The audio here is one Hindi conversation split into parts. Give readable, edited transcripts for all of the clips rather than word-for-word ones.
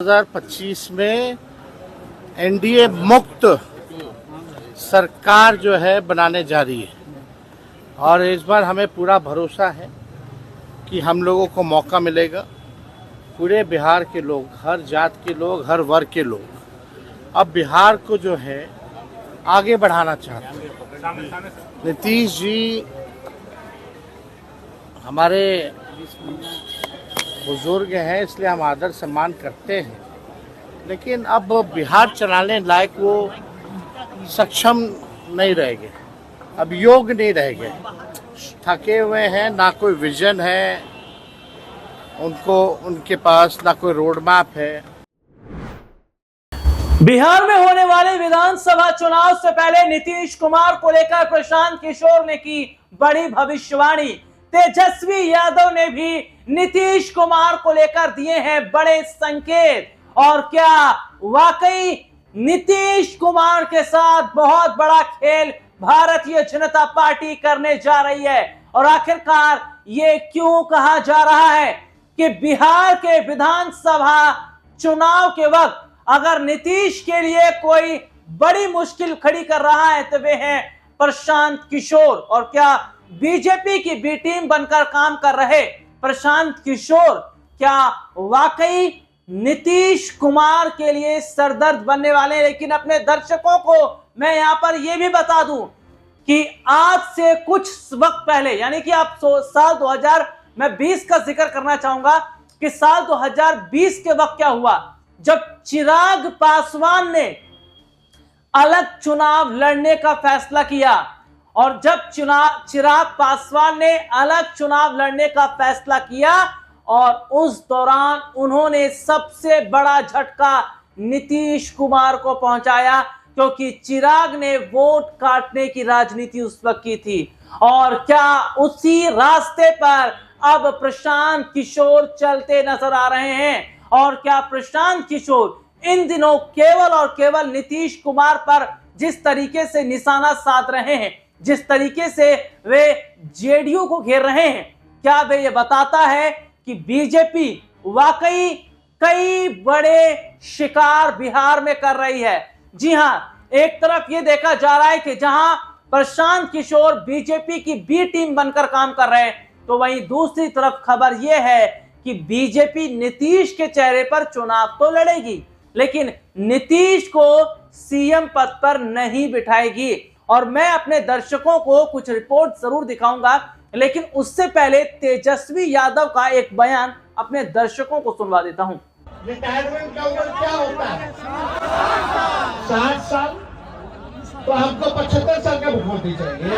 2025 में एनडीए मुक्त सरकार जो है बनाने जा रही है और इस बार हमें पूरा भरोसा है कि हम लोगों को मौका मिलेगा। पूरे बिहार के लोग, हर जात के लोग, हर वर्ग के लोग अब बिहार को जो है आगे बढ़ाना चाहते हैं। नीतीश जी हमारे बुजुर्ग हैं, इसलिए हम आदर सम्मान करते हैं, लेकिन अब बिहार चलाने लायक वो सक्षम नहीं रह गए, अब योग नहीं रह गए, थके हुए हैं, ना कोई विजन है उनके पास, ना कोई रोड मैप है। बिहार में होने वाले विधानसभा चुनाव से पहले नीतीश कुमार को लेकर प्रशांत किशोर ने की बड़ी भविष्यवाणी। तेजस्वी यादव ने भी नीतीश कुमार को लेकर दिए हैं बड़े संकेत। और क्या वाकई नीतीश कुमार के साथ बहुत बड़ा खेल भारतीय जनता पार्टी करने जा रही है? और आखिरकार ये क्यों कहा जा रहा है कि बिहार के विधानसभा चुनाव के वक्त अगर नीतीश के लिए कोई बड़ी मुश्किल खड़ी कर रहा है तो वे हैं प्रशांत किशोर। और क्या बीजेपी की बी टीम बनकर काम कर रहे प्रशांत किशोर क्या वाकई नीतीश कुमार के लिए सरदर्द बनने वाले हैं? लेकिन अपने दर्शकों को मैं यहां पर यह भी बता दूं कि आज से कुछ वक्त पहले, यानी कि आप साल 2020 का जिक्र करना चाहूंगा कि साल 2020 के वक्त क्या हुआ जब चिराग पासवान ने अलग चुनाव लड़ने का फैसला किया। और जब चिराग पासवान ने अलग चुनाव लड़ने का फैसला किया और उस दौरान उन्होंने सबसे बड़ा झटका नीतीश कुमार को पहुंचाया, क्योंकि चिराग ने वोट काटने की राजनीति उस वक्त की थी। और क्या उसी रास्ते पर अब प्रशांत किशोर चलते नजर आ रहे हैं? और क्या प्रशांत किशोर इन दिनों केवल और केवल नीतीश कुमार पर जिस तरीके से निशाना साध रहे हैं, जिस तरीके से वे जेडीयू को घेर रहे हैं, क्या वे ये बताता है कि बीजेपी वाकई कई बड़े शिकार बिहार में कर रही है? जी हां, एक तरफ ये देखा जा रहा है कि जहां प्रशांत किशोर बीजेपी की बी टीम बनकर काम कर रहे हैं, तो वहीं दूसरी तरफ खबर यह है कि बीजेपी नीतीश के चेहरे पर चुनाव तो लड़ेगी, लेकिन नीतीश को सीएम पद पर नहीं बिठाएगी। और मैं अपने दर्शकों को कुछ रिपोर्ट जरूर दिखाऊंगा, लेकिन उससे पहले तेजस्वी यादव का एक बयान अपने दर्शकों को सुनवा देता हूं। रिटायरमेंट का उम्र क्या होता है? 60 साल। तो हमको 75 साल का मुख्यमंत्री चाहिए।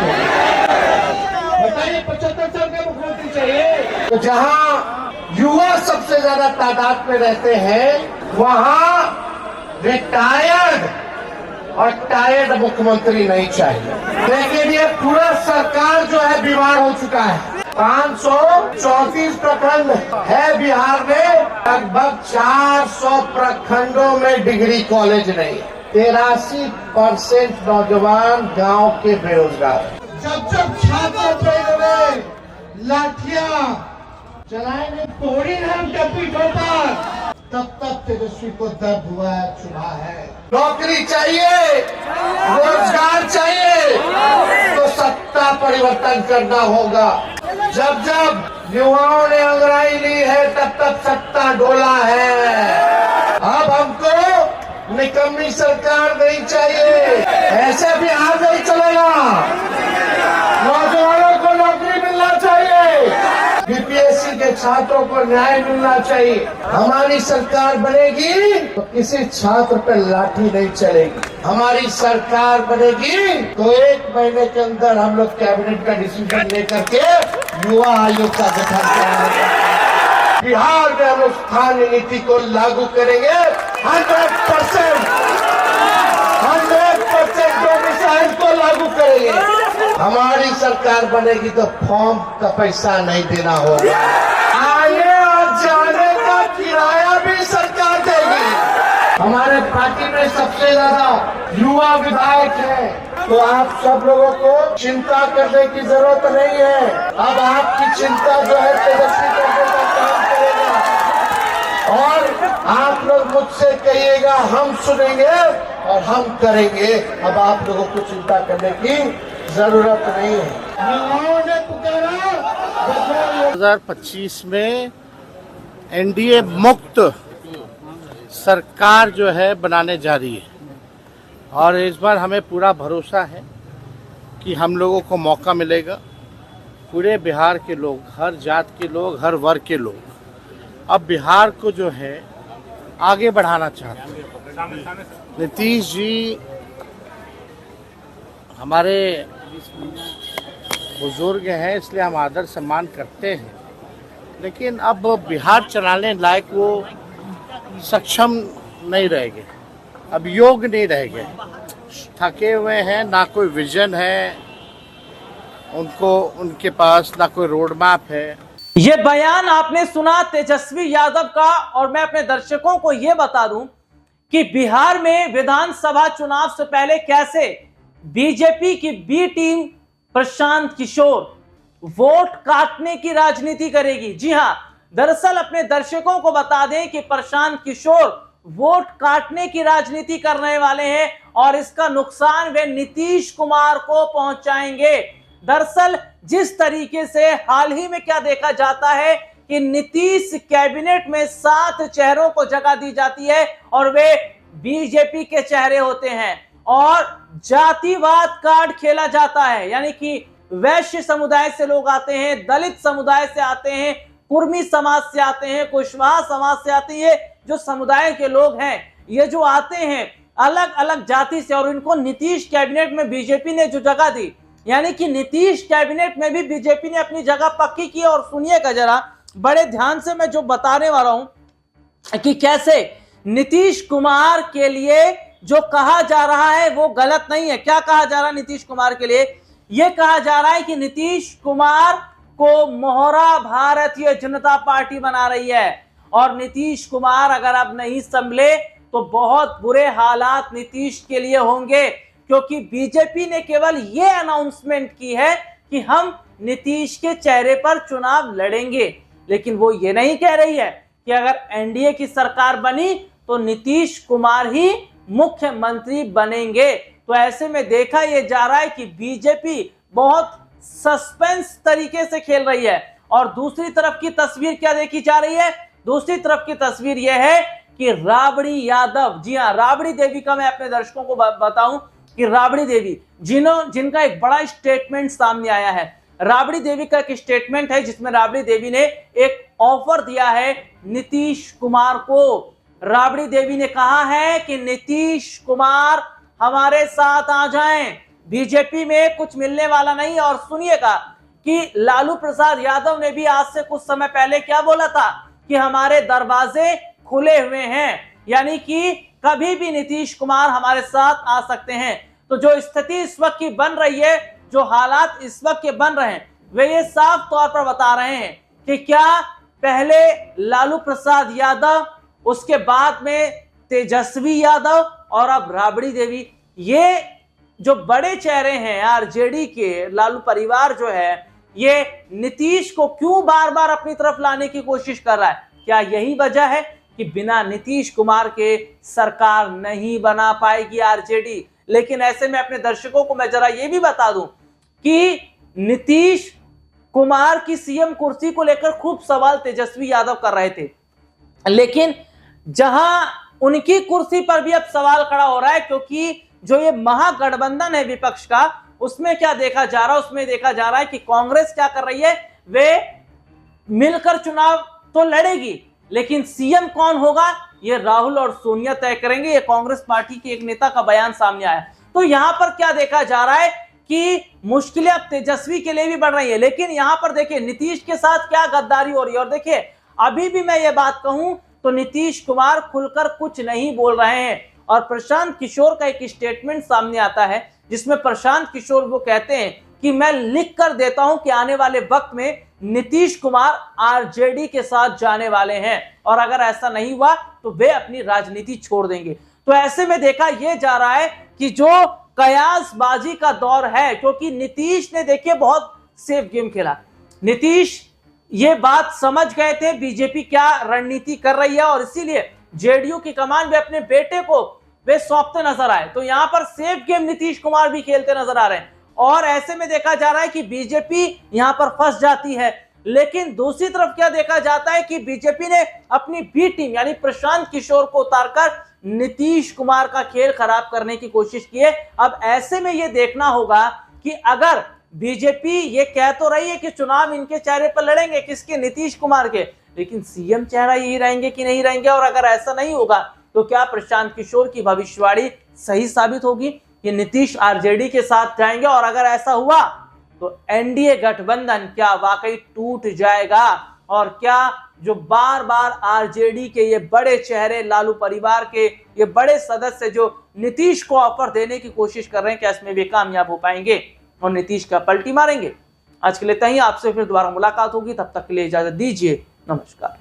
बताइए, 75 साल का मुख्यमंत्री चाहिए। तो जहां युवा सबसे ज्यादा तादाद में रहते हैं, वहां रिटायर्ड और टायर्ड मुख्यमंत्री नहीं चाहिए। लेकिन ये पूरा सरकार जो है बीमार हो चुका है। 534 प्रखंड है बिहार में, लगभग 400 प्रखंडों में डिग्री कॉलेज नहीं है। 83% नौजवान गांव के बेरोजगार। जब छात्रों पे लाठियां चलाएंगे, तोड़ी हम पीठों पर, तब तेजस्वी को दर्द हुआ है, चुना है। नौकरी चाहिए, रोजगार चाहिए, तो सत्ता परिवर्तन करना होगा। जब जब युवाओं ने अंगड़ाई ली है, तब सत्ता डोला है। अब हमको निकम्मी सरकार नहीं चाहिए, ऐसे भी हाथ नहीं चलेगा। नौजवानों को नौकरी मिलना चाहिए, बीपीएससी के छात्रों को न्याय मिलना चाहिए। हमारी सरकार बनेगी तो किसी छात्र पर लाठी नहीं चलेगी। हमारी सरकार बनेगी तो 1 महीने के अंदर हम लोग कैबिनेट का डिसीजन लेकर के युवा आयोग का गठन करेंगे। बिहार में हम लोग स्थानीय नीति को लागू करेंगे 100%। 100% डोमिसाइल को लागू करेंगे। हमारी सरकार बनेगी तो फॉर्म का पैसा नहीं देना होगा। आने और जाने का किराया भी सरकार देगी। हमारे पार्टी में सबसे ज्यादा युवा विधायक है, तो आप सब लोगों को चिंता करने की जरूरत नहीं है। अब आपकी चिंता जो है तेजस्वी करने का काम करेगा। और आप लोग मुझसे कहिएगा, हम सुनेंगे और हम करेंगे। अब आप लोगों को चिंता करने की जरूरत नहीं है। युवाओं ने पुकारा 2025 में एनडीए मुक्त सरकार जो है बनाने जा रही है और इस बार हमें पूरा भरोसा है कि हम लोगों को मौका मिलेगा। पूरे बिहार के लोग, हर जात के लोग, हर वर्ग के लोग अब बिहार को जो है आगे बढ़ाना चाहते हैं। नीतीश जी हमारे बुजुर्ग हैं, इसलिए हम आदर सम्मान करते हैं, लेकिन अब बिहार चलाने लायक वो सक्षम नहीं रह गए, अब योग नहीं रह गए, थके हुए हैं, ना कोई विजन है उनको, उनके पास ना कोई रोड मैप है। ये बयान आपने सुना तेजस्वी यादव का, और मैं अपने दर्शकों को यह बता दूं कि बिहार में विधानसभा चुनाव से पहले कैसे बीजेपी की B team Prashant Kishor vote काटने की राजनीति करेगी। जी हां, दरअसल अपने दर्शकों को बता दें कि प्रशांत किशोर वोट काटने की राजनीति करने वाले हैं और इसका नुकसान वे नीतीश कुमार को पहुंचाएंगे। दरअसल जिस तरीके से हाल ही में क्या देखा जाता है कि नीतीश कैबिनेट में 7 चेहरों को जगह दी जाती है और वे बीजेपी के चेहरे होते हैं और जातिवाद कार्ड खेला जाता है, यानी कि वैश्य समुदाय से लोग आते हैं, दलित समुदाय से आते हैं, कुर्मी समाज से आते हैं, कुशवाहा समाज से आते हैं। जो समुदाय के लोग हैं ये जो आते हैं अलग अलग जाति से, और इनको नीतीश कैबिनेट में बीजेपी ने जो जगह दी, यानी कि नीतीश कैबिनेट में भी बीजेपी ने अपनी जगह पक्की की। और सुनिएगा जरा बड़े ध्यान से, मैं जो बताने वाला हूं कि कैसे नीतीश कुमार के लिए जो कहा जा रहा है वो गलत नहीं है। क्या कहा जा रहा है नीतीश कुमार के लिए? यह कहा जा रहा है कि नीतीश कुमार को मोहरा भारतीय जनता पार्टी बना रही है और नीतीश कुमार अगर अब नहीं संभले तो बहुत बुरे हालात नीतीश के लिए होंगे, क्योंकि बीजेपी ने केवल ये अनाउंसमेंट की है कि हम नीतीश के चेहरे पर चुनाव लड़ेंगे, लेकिन वो ये नहीं कह रही है कि अगर एनडीए की सरकार बनी तो नीतीश कुमार ही मुख्यमंत्री बनेंगे। तो ऐसे में देखा यह जा रहा है कि बीजेपी बहुत सस्पेंस तरीके से खेल रही है। और दूसरी तरफ की तस्वीर क्या देखी जा रही है? दूसरी तरफ की तस्वीर यह है कि राबड़ी यादव, जी हां, राबड़ी देवी का मैं अपने दर्शकों को बताऊं कि राबड़ी देवी जिनका एक बड़ा स्टेटमेंट सामने आया है। राबड़ी देवी का एक स्टेटमेंट है जिसमें राबड़ी देवी ने एक ऑफर दिया है नीतीश कुमार को। राबड़ी देवी ने कहा है कि नीतीश कुमार हमारे साथ आ जाएं, बीजेपी में कुछ मिलने वाला नहीं। और सुनिएगा कि लालू प्रसाद यादव ने भी आज से कुछ समय पहले क्या बोला था कि हमारे दरवाजे खुले हुए हैं, यानी कि कभी भी नीतीश कुमार हमारे साथ आ सकते हैं। तो जो स्थिति इस वक्त की बन रही है, जो हालात इस वक्त के बन रहे हैं, वे ये साफ तौर पर बता रहे हैं कि क्या पहले लालू प्रसाद यादव, उसके बाद में तेजस्वी यादव और अब राबड़ी देवी, ये जो बड़े चेहरे हैं आरजेडी के, लालू परिवार जो है, ये नीतीश को क्यों बार बार अपनी तरफ लाने की कोशिश कर रहा है? क्या यही वजह है कि बिना नीतीश कुमार के सरकार नहीं बना पाएगी आरजेडी? लेकिन ऐसे में अपने दर्शकों को मैं जरा ये भी बता दूं कि नीतीश कुमार की सीएम कुर्सी को लेकर खूब सवाल तेजस्वी यादव कर रहे थे, लेकिन जहां उनकी कुर्सी पर भी अब सवाल खड़ा हो रहा है, क्योंकि जो ये महागठबंधन है विपक्ष का, उसमें क्या देखा जा रहा है? उसमें देखा जा रहा है कि कांग्रेस क्या कर रही है, वे मिलकर चुनाव तो लड़ेगी, लेकिन सीएम कौन होगा ये राहुल और सोनिया तय करेंगे। ये कांग्रेस पार्टी के एक नेता का बयान सामने आया। तो यहां पर क्या देखा जा रहा है कि मुश्किलें अब तेजस्वी के लिए भी बढ़ रही है, लेकिन यहां पर देखिए नीतीश के साथ क्या गद्दारी हो रही है। और देखिए अभी भी मैं ये बात कहूं तो नीतीश कुमार खुलकर कुछ नहीं बोल रहे हैं। और प्रशांत किशोर का एक स्टेटमेंट सामने आता है जिसमें प्रशांत किशोर वो कहते हैं कि मैं लिख कर देता हूं कि आने वाले वक्त में नीतीश कुमार आरजेडी के साथ जाने वाले हैं, और अगर ऐसा नहीं हुआ तो वे अपनी राजनीति छोड़ देंगे। तो ऐसे में देखा यह जा रहा है कि जो कयासबाजी का दौर है, क्योंकि नीतीश ने देखिए बहुत सेफ गेम खेला। नीतीश ये बात समझ गए थे बीजेपी क्या रणनीति कर रही है और इसीलिए जेडीयू की कमान भी अपने बेटे को वे सौंपते नजर आए। तो यहां पर सेफ गेम नीतीश कुमार भी खेलते नजर आ रहे हैं और ऐसे में देखा जा रहा है कि बीजेपी यहां पर फंस जाती है। लेकिन दूसरी तरफ क्या देखा जाता है कि बीजेपी ने अपनी बी टीम यानी प्रशांत किशोर को उतारकर नीतीश कुमार का खेल खराब करने की कोशिश की है। अब ऐसे में यह देखना होगा कि अगर बीजेपी ये कह तो रही है कि चुनाव इनके चेहरे पर लड़ेंगे, किसके, नीतीश कुमार के, लेकिन सीएम चेहरा यही रहेंगे कि नहीं रहेंगे। और अगर ऐसा नहीं होगा तो क्या प्रशांत किशोर की भविष्यवाणी सही साबित होगी कि नीतीश आरजेडी के साथ जाएंगे? और अगर ऐसा हुआ तो एनडीए गठबंधन क्या वाकई टूट जाएगा? और क्या जो बार बार आरजेडी के ये बड़े चेहरे, लालू परिवार के ये बड़े सदस्य जो नीतीश को ऑफर देने की कोशिश कर रहे हैं, क्या इसमें वे कामयाब हो पाएंगे और नीतीश का पलटी मारेंगे? आज के लिए इतना ही, आपसे फिर दोबारा मुलाकात होगी, तब तक के लिए इजाजत दीजिए, नमस्कार।